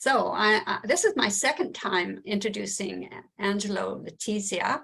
So this is my second time introducing Angelo Letizia.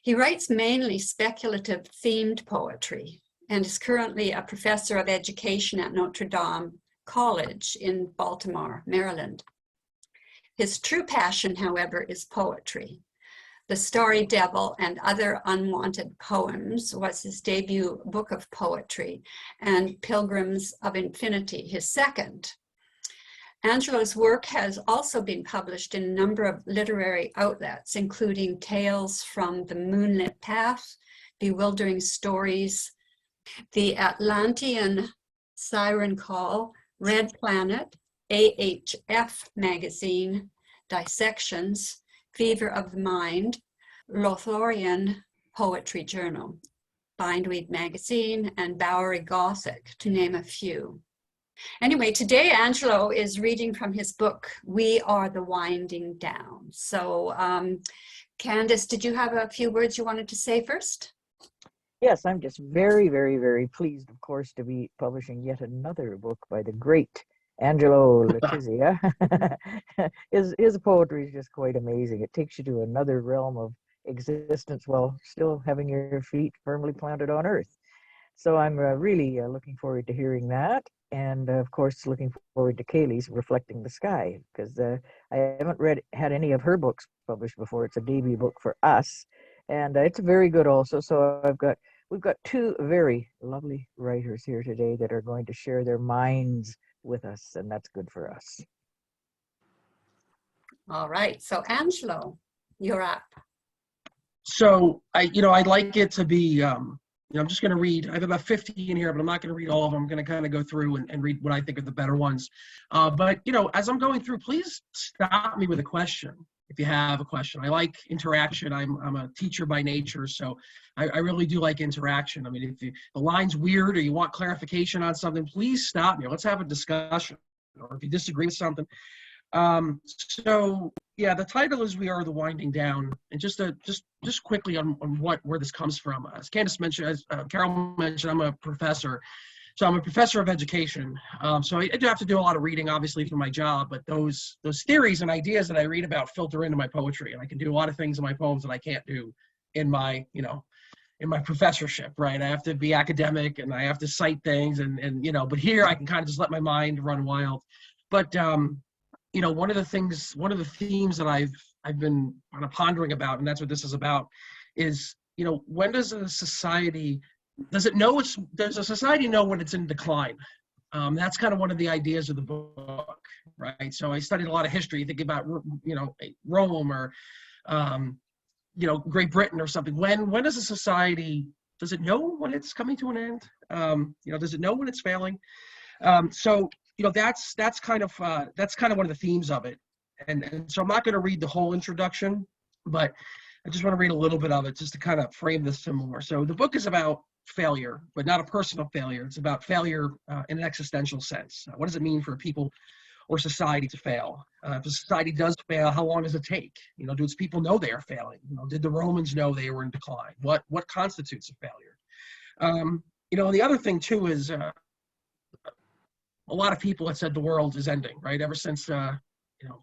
He writes mainly speculative themed poetry and is currently a professor of education at Notre Dame College in Baltimore, Maryland. His true passion, however, is poetry. The Starry Devil and Other Unwanted Poems was his debut book of poetry, and Pilgrims of Infinity, his second. Angelo's work has also been published in a number of literary outlets, including Tales from the Moonlit Path, Bewildering Stories, The Atlantean Siren Call, Red Planet, AHF Magazine, Dissections, Fever of the Mind, Lothorian Poetry Journal, Bindweed Magazine, and Bowery Gothic, to name a few. Anyway, today Angelo is reading from his book, We Are the Winding Down. So, Candace, did you have a few words you wanted to say first? Yes, I'm just very, very, very pleased, of course, to be publishing yet another book by the great Angelo Letizia. His poetry is just quite amazing. It takes you to another realm of existence while still having your feet firmly planted on earth. So I'm really looking forward to hearing that. And of course, looking forward to Kaylee's Reflecting the Sky, because I haven't had any of her books published before. It's a debut book for us, and it's very good also. So we've got two very lovely writers here today that are going to share their minds with us, and that's good for us. All right, so Angelo, you're up. So I'd like it to be, I'm just going to read, I have about 50 in here, but I'm not going to read all of them. I'm going to kind of go through and read what I think are the better ones. But, as I'm going through, please stop me with a question if you have a question. I like interaction. I'm a teacher by nature, so I really do like interaction. I mean, if the line's weird or you want clarification on something, please stop me. Let's have a discussion. Or if you disagree with something. So yeah, the title is We Are the Winding Down, and just quickly on where this comes from. As Candace mentioned, as Carol mentioned, I'm a professor. So I'm a professor of education. So I do have to do a lot of reading, obviously, for my job, but those theories and ideas that I read about filter into my poetry, and I can do a lot of things in my poems that I can't do in my, in my professorship, right? I have to be academic and I have to cite things and but here I can kind of just let my mind run wild. But one of the themes that I've been kind of pondering about, and that's what this is about, is, when does a society know when it's in decline? That's kind of one of the ideas of the book, right? So I studied a lot of history, thinking about, Rome or, Great Britain or something. When does a society, does it know when it's coming to an end? Does it know when it's failing? So that's kind of one of the themes of it. And so I'm not going to read the whole introduction, but I just want to read a little bit of it just to kind of frame this some more. So the book is about failure, but not a personal failure. It's about failure in an existential sense. What does it mean for people or society to fail? If a society does fail, how long does it take? Do its people know they are failing? Did the Romans know they were in decline? What constitutes a failure? The other thing too is a lot of people had said the world is ending, right? Ever since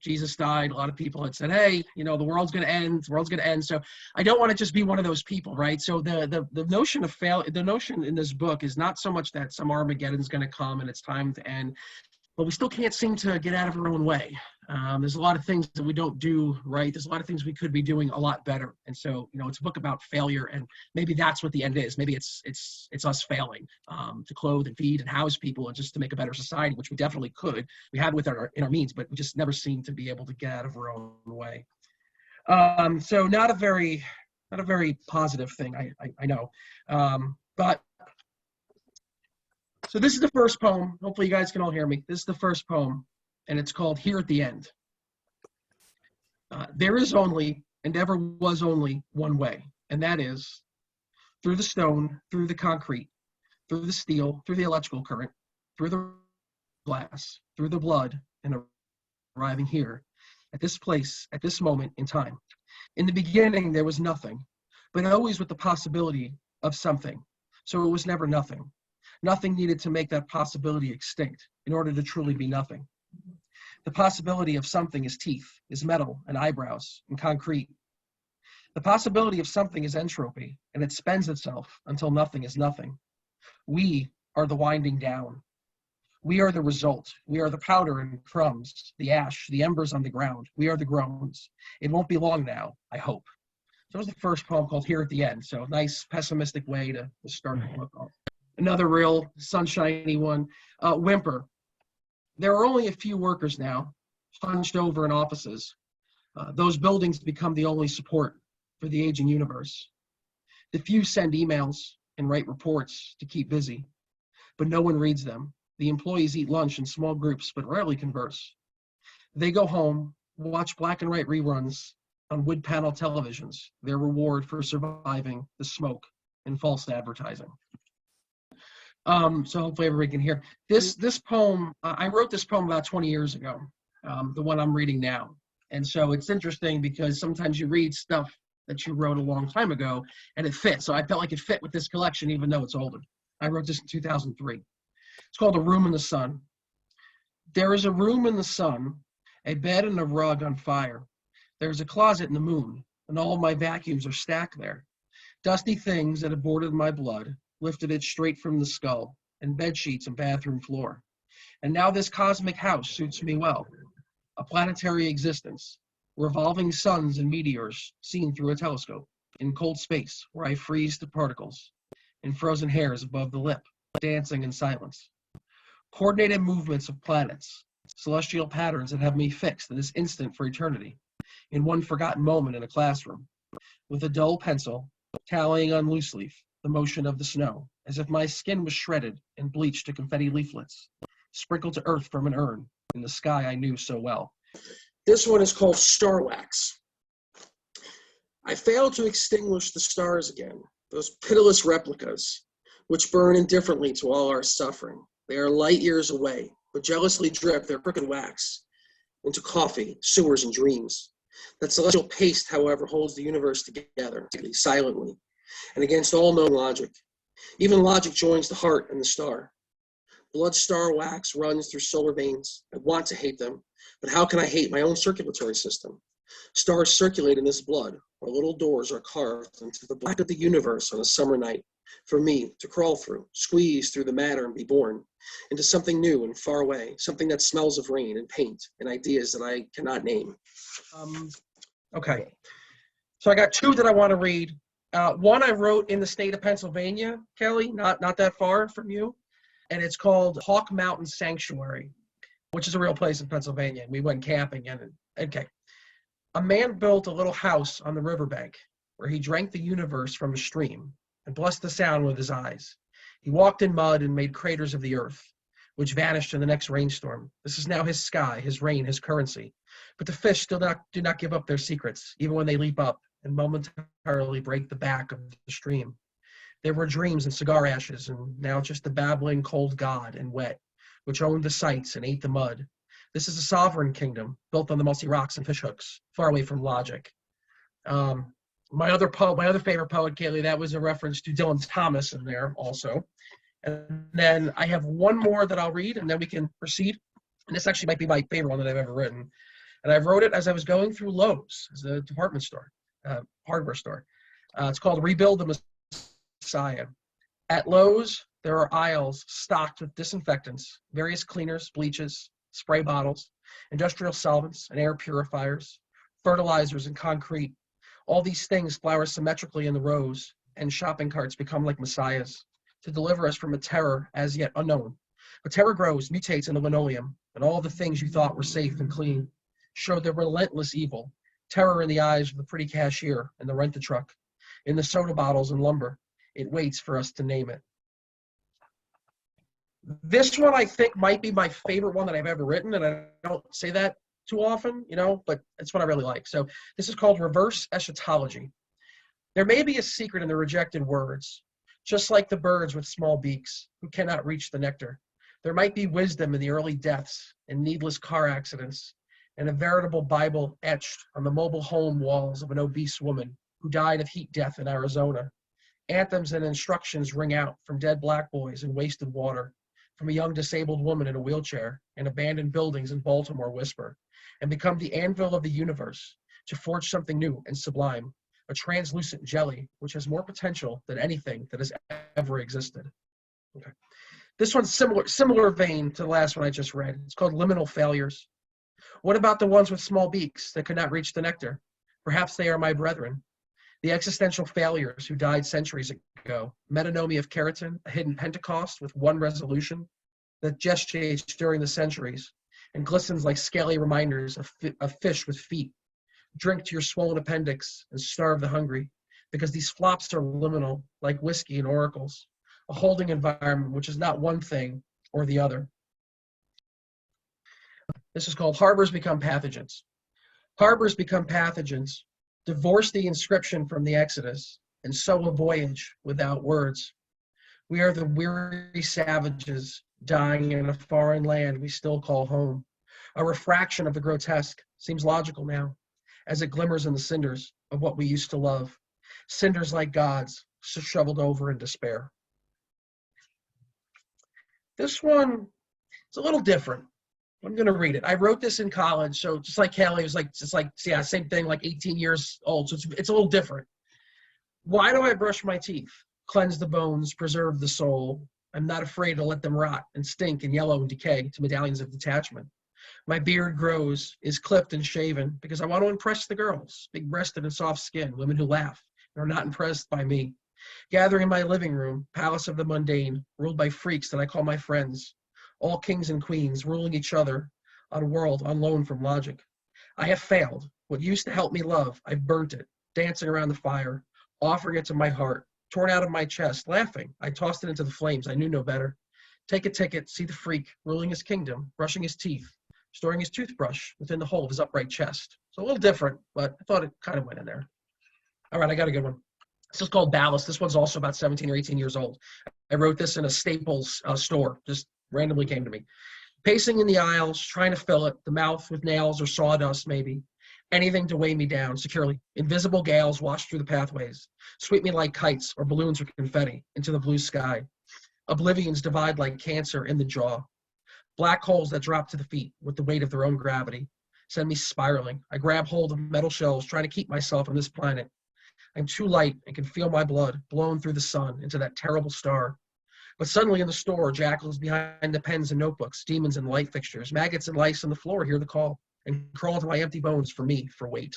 Jesus died, a lot of people had said, hey, the world's going to end. The world's going to end. So I don't want to just be one of those people, right? So the notion of the notion in this book is not so much that some Armageddon is going to come and it's time to end, but we still can't seem to get out of our own way. There's a lot of things that we don't do right. There's a lot of things we could be doing a lot better. And so, it's a book about failure, and maybe that's what the end is. Maybe it's us failing to clothe and feed and house people and just to make a better society, which we definitely could. We had in our means, but we just never seem to be able to get out of our own way. So not a very positive thing, I know. But so this is the first poem. Hopefully you guys can all hear me. This is the first poem, and it's called Here at the End. There is only, and ever was only, one way, and that is through the stone, through the concrete, through the steel, through the electrical current, through the glass, through the blood, and arriving here, at this place, at this moment in time. In the beginning, there was nothing, but always with the possibility of something. So it was never nothing. Nothing needed to make that possibility extinct in order to truly be nothing. The possibility of something is teeth, is metal and eyebrows and concrete. The possibility of something is entropy, and it spends itself until nothing is nothing. We are the winding down. We are the result. We are the powder and crumbs, the ash, the embers on the ground. We are the groans. It won't be long now, I hope. So that was the first poem, called Here at the End. So nice pessimistic way to start the book off. Another real sunshiny one, Whimper. There are only a few workers now, hunched over in offices. Those buildings become the only support for the aging universe. The few send emails and write reports to keep busy, but no one reads them. The employees eat lunch in small groups, but rarely converse. They go home, watch black and white reruns on wood panel televisions, their reward for surviving the smoke and false advertising. So hopefully everybody can hear. This poem, I wrote this poem about 20 years ago, the one I'm reading now. And so it's interesting because sometimes you read stuff that you wrote a long time ago and it fits. So I felt like it fit with this collection, even though it's older. I wrote this in 2003. It's called A Room in the Sun. There is a room in the sun, a bed and a rug on fire. There's a closet in the moon, and all my vacuums are stacked there. Dusty things that have bordered my blood, lifted it straight from the skull, and bed sheets and bathroom floor. And now this cosmic house suits me well. A planetary existence, revolving suns and meteors seen through a telescope, in cold space where I freeze to particles, in frozen hairs above the lip, dancing in silence. Coordinated movements of planets, celestial patterns that have me fixed in this instant for eternity, in one forgotten moment in a classroom, with a dull pencil, tallying on loose leaf the motion of the snow, as if my skin was shredded and bleached to confetti leaflets, sprinkled to earth from an urn in the sky I knew so well. This one is called Star Wax. I failed to extinguish the stars again, those pitiless replicas, which burn indifferently to all our suffering. They are light years away, but jealously drip their crooked wax into coffee, sewers, and dreams. That celestial paste, however, holds the universe together, silently, and against all known logic. Even logic joins the heart and the star. Blood star wax runs through solar veins. I want to hate them, but how can I hate my own circulatory system? Stars circulate in this blood, where little doors are carved into the black of the universe on a summer night, for me to crawl through, squeeze through the matter and be born into something new and far away, something that smells of rain and paint and ideas that I cannot name. Okay, so I got two that I want to read. One I wrote in the state of Pennsylvania, Kelly, not that far from you, and it's called Hawk Mountain Sanctuary, which is a real place in Pennsylvania. We went camping and okay. A man built a little house on the riverbank where he drank the universe from a stream and blessed the sound with his eyes. He walked in mud and made craters of the earth, which vanished in the next rainstorm. This is now his sky, his rain, his currency. But the fish still do not give up their secrets, even when they leap up and momentarily break the back of the stream. There were dreams and cigar ashes, and now just the babbling cold god and wet, which owned the sights and ate the mud. This is a sovereign kingdom built on the mossy rocks and fishhooks, far away from logic. My other favorite poet, Kaylee, that was a reference to Dylan Thomas in there also. And then I have one more that I'll read, and then we can proceed. And this actually might be my favorite one that I've ever written. And I wrote it as I was going through Lowe's, as a department store, hardware store. It's called Rebuild the Messiah. At Lowe's, there are aisles stocked with disinfectants, various cleaners, bleaches, spray bottles, industrial solvents and air purifiers, fertilizers and concrete. All these things flower symmetrically in the rows, and shopping carts become like messiahs to deliver us from a terror as yet unknown. But terror grows, mutates in the linoleum, and all the things you thought were safe and clean show their relentless evil. Terror in the eyes of the pretty cashier in the rent-a-truck, in the soda bottles and lumber. It waits for us to name it. This one I think might be my favorite one that I've ever written, and I don't say that too often, but it's what I really like. So this is called Reverse Eschatology. There may be a secret in the rejected words, just like the birds with small beaks who cannot reach the nectar. There might be wisdom in the early deaths and needless car accidents, and a veritable Bible etched on the mobile home walls of an obese woman who died of heat death in Arizona. Anthems and instructions ring out from dead black boys and wasted water, from a young disabled woman in a wheelchair, and abandoned buildings in Baltimore whisper, and become the anvil of the universe to forge something new and sublime, a translucent jelly which has more potential than anything that has ever existed. Okay. This one's similar vein to the last one I just read. It's called Liminal Failures. What about the ones with small beaks that could not reach the nectar? Perhaps they are my brethren. The existential failures who died centuries ago. Metonymy of keratin, a hidden Pentecost with one resolution that gestates during the centuries and glistens like scaly reminders of fish with feet. Drink to your swollen appendix and starve the hungry, because these flops are liminal, like whiskey and oracles, a holding environment which is not one thing or the other. This is called Harbors Become Pathogens. Harbors become pathogens, divorce the inscription from the Exodus, and sow a voyage without words. We are the weary savages dying in a foreign land we still call home. A refraction of the grotesque seems logical now, as it glimmers in the cinders of what we used to love. Cinders like gods, shoveled over in despair. This one is a little different. I'm going to read it. I wrote this in college, so just like Kelly, it was yeah, same thing, like 18 years old, so it's a little different. Why do I brush my teeth? Cleanse the bones, preserve the soul. I'm not afraid to let them rot and stink and yellow and decay to medallions of detachment. My beard grows, is clipped and shaven, because I want to impress the girls, big-breasted and soft-skinned, women who laugh and are not impressed by me. Gathering in my living room, palace of the mundane, ruled by freaks that I call my friends, all kings and queens ruling each other on a world on loan from logic. I have failed. What used to help me love, I've burnt it, dancing around the fire, offering it to my heart, torn out of my chest, laughing. I tossed it into the flames. I knew no better. Take a ticket, see the freak, ruling his kingdom, brushing his teeth, storing his toothbrush within the hole of his upright chest. So a little different, but I thought it kind of went in there. All right, I got a good one. This is called Ballast. This one's also about 17 or 18 years old. I wrote this in a Staples store, just randomly came to me. Pacing in the aisles, trying to fill it, the mouth with nails or sawdust maybe. Anything to weigh me down securely. Invisible gales wash through the pathways, sweep me like kites or balloons or confetti into the blue sky. Oblivions divide like cancer in the jaw. Black holes that drop to the feet with the weight of their own gravity send me spiraling. I grab hold of metal shells, trying to keep myself on this planet. I'm too light and can feel my blood blown through the sun into that terrible star. But suddenly in the store, jackals behind the pens and notebooks, demons and light fixtures, maggots and lice on the floor hear the call and crawl into my empty bones for me, for weight.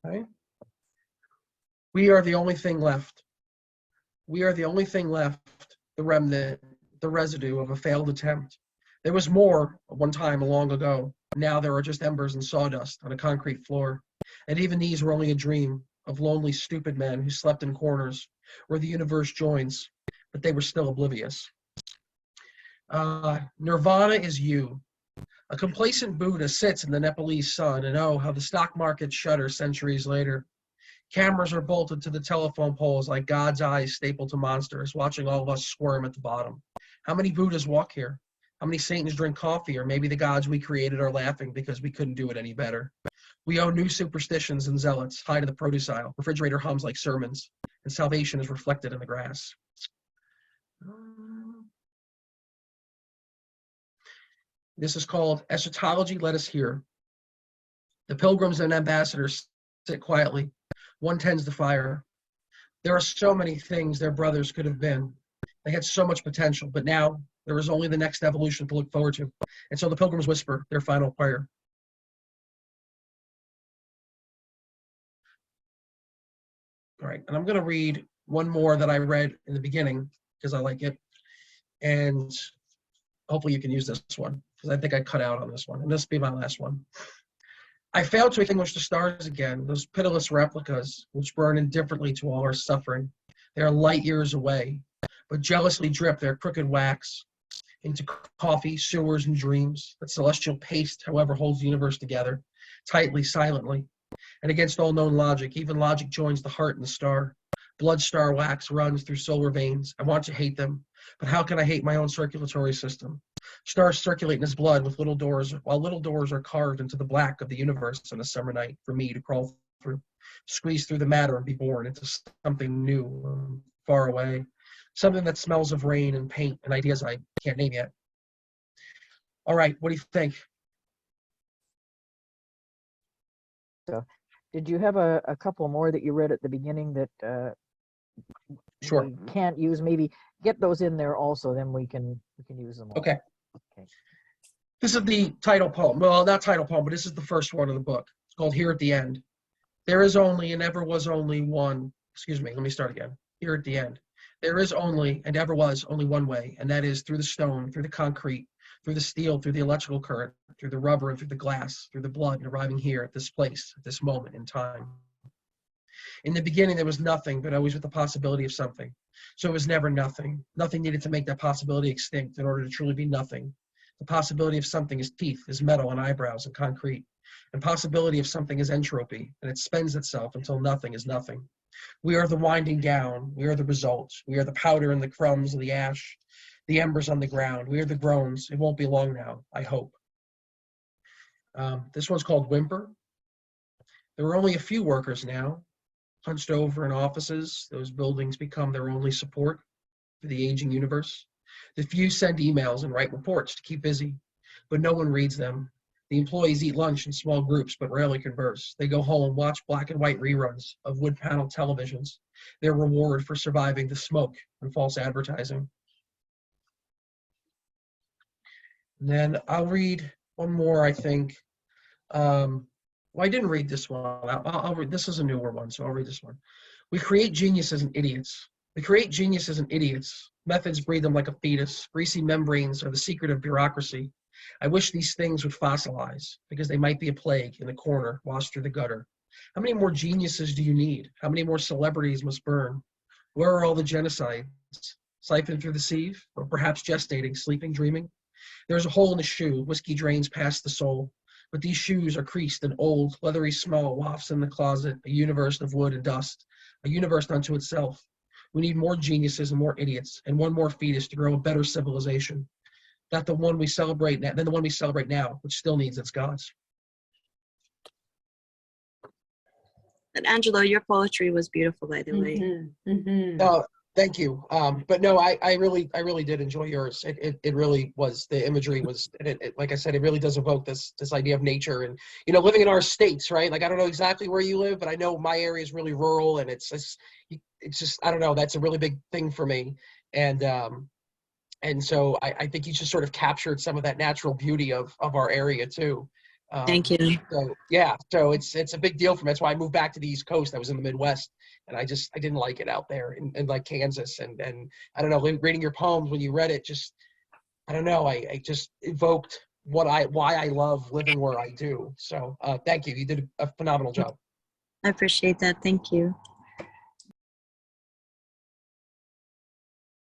Okay? We are the only thing left. We are the only thing left, the remnant, the residue of a failed attempt. There was more one time long ago. Now there are just embers and sawdust on a concrete floor. And even these were only a dream of lonely, stupid men who slept in corners where the universe joins, but they were still oblivious. Nirvana is you. A complacent Buddha sits in the Nepalese sun, and oh, how the stock market shudders centuries later. Cameras are bolted to the telephone poles like God's eyes stapled to monsters, watching all of us squirm at the bottom. How many Buddhas walk here? How many Satans drink coffee? Or maybe the gods we created are laughing because we couldn't do it any better. We own new superstitions and zealots, hide in the produce aisle. Refrigerator hums like sermons, and salvation is reflected in the grass. This is called Eschatology, Let Us Hear. The pilgrims and ambassadors sit quietly. One tends the fire. There are so many things their brothers could have been. They had so much potential, but now there is only the next evolution to look forward to. And so the pilgrims whisper their final prayer. All right, and I'm going to read one more that I read in the beginning because I like it. And hopefully you can use this one because I think I cut out on this one. And this will be my last one. I failed to extinguish the stars again, those pitiless replicas which burn indifferently to all our suffering. They are light years away, but jealously drip their crooked wax into coffee, sewers, and dreams. That celestial paste, however, holds the universe together, tightly, silently. And against all known logic, even logic joins the heart and the star. Blood star wax runs through solar veins. I want to hate them, but how can I hate my own circulatory system? Stars circulate in his blood with little doors, while little doors are carved into the black of the universe on a summer night for me to crawl through, squeeze through the matter and be born into something new, far away. something that smells of rain and paint and ideas I can't name yet. All right, what do you think? So, did you have a couple more that you read at the beginning that Sure. we can't use? Maybe get those in there also, then we can use them all. Okay. Okay. This is the title poem. Well, not title poem, but this is the first one of the book. It's called Here at the End. There is only and ever was only one. Excuse me, let me start again. Here at the end. There is only and ever was only one way, and that is through the stone, through the concrete, through the steel, through the electrical current, through the rubber, and through the glass, through the blood, and arriving here at this place, at this moment in time. In the beginning, there was nothing, but always with the possibility of something. So it was never nothing. Nothing needed to make that possibility extinct in order to truly be nothing. The possibility of something is teeth, is metal and eyebrows and concrete. And possibility of something is entropy, and it spends itself until nothing is nothing. We are the winding down. We are the results. We are the powder and the crumbs and the ash, the embers on the ground. We are the groans. It won't be long now, I hope. This one's called Whimper. There are only a few workers now, hunched over in offices. Those buildings become their only support for the aging universe. The few send emails and write reports to keep busy, but no one reads them. The employees eat lunch in small groups, but rarely converse. They go home, watch black and white reruns of wood panel televisions, their reward for surviving the smoke and false advertising. And then I'll read one more, I think. Well, I didn't read this one. I'll read, this is a newer one, so I'll read this one. We create geniuses and idiots. We create geniuses and idiots. Methods breed them like a fetus. Greasy membranes are the secret of bureaucracy. I wish these things would fossilize, because they might be a plague in the corner, washed through the gutter. How many more geniuses do you need? How many more celebrities must burn? Where are all the genocides? Siphoned through the sieve? Or perhaps gestating, sleeping, dreaming? There's a hole in the shoe. Whiskey drains past the soul. But these shoes are creased and old, leathery smell wafts in the closet, a universe of wood and dust, a universe unto itself. We need more geniuses and more idiots, and one more fetus to grow a better civilization. Not the one we celebrate now, than the one we celebrate now, which still needs its gods. And Angelo, your poetry was beautiful, by the way. Mm-hmm. Mm-hmm. No, thank you. But no, I really did enjoy yours. It really was. The imagery was, like I said, it really does evoke this idea of nature and, you know, living in our states, right? Like, I don't know exactly where you live, but I know my area is really rural, and it's just, I don't know, that's a really big thing for me. And so I think you just sort of captured some of that natural beauty of our area too. Thank you. So yeah, so it's a big deal for me. That's why I moved back to the East Coast. I was in the Midwest, and I didn't like it out there in like Kansas. And I don't know, reading your poems when you read it, just, I don't know, I just evoked why I love living where I do. So thank you. You did a phenomenal job. I appreciate that. Thank you.